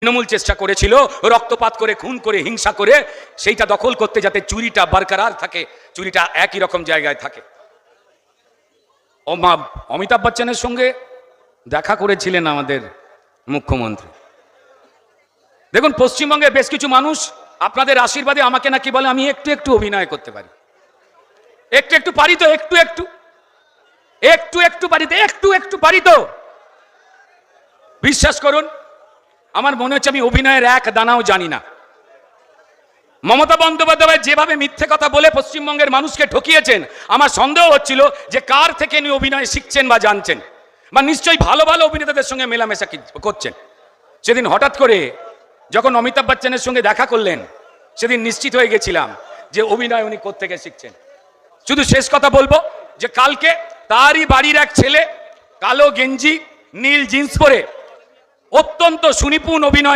তৃণমূল চেষ্টা করেছিল রক্তপাত করে, খুন করে, হিংসা করে সেইটা দখল করতে, যাতে চুরিটা বরকরার থাকে, চুরিটা একই রকম জায়গায় থাকে। অমিতাভ বচ্চনের সঙ্গে দেখা করেছিলেন আমাদের মুখ্যমন্ত্রী। দেখুন, পশ্চিমবঙ্গের বেশ কিছু মানুষ আপনাদের আশীর্বাদে আমাকে নাকি বলে আমি একটু একটু অভিনয় করতে পারি, একটু একটু পারি তো, একটু একটু পারি তো, একটু একটু পারি তো। বিশ্বাস করুন, আমার মনে হচ্ছে আমি অভিনয়ের এক দানাও জানি না। মমতা বন্দ্যোপাধ্যায় যেভাবে মিথ্যে কথা বলে পশ্চিমবঙ্গের মানুষকে ঠকিয়েছেন, আমার সন্দেহ হচ্ছিল যে কার থেকে উনি অভিনয় শিখছেন বা জানছেন, বা নিশ্চয়ই ভালো ভালো অভিনেতাদের সঙ্গে মেলামেশা করছেন। সেদিন হঠাৎ করে যখন অমিতাভ বচ্চনের সঙ্গে দেখা করলেন, সেদিন নিশ্চিত হয়ে গেছিলাম যে অভিনয় উনি কোত্থেকে শিখছেন। শুধু শেষ কথা বলবো যে কালকে তারই বাড়ির এক ছেলে কালো গেঞ্জি নীল জিন্স পরে অত্যন্ত সুনিপুণ অভিনয়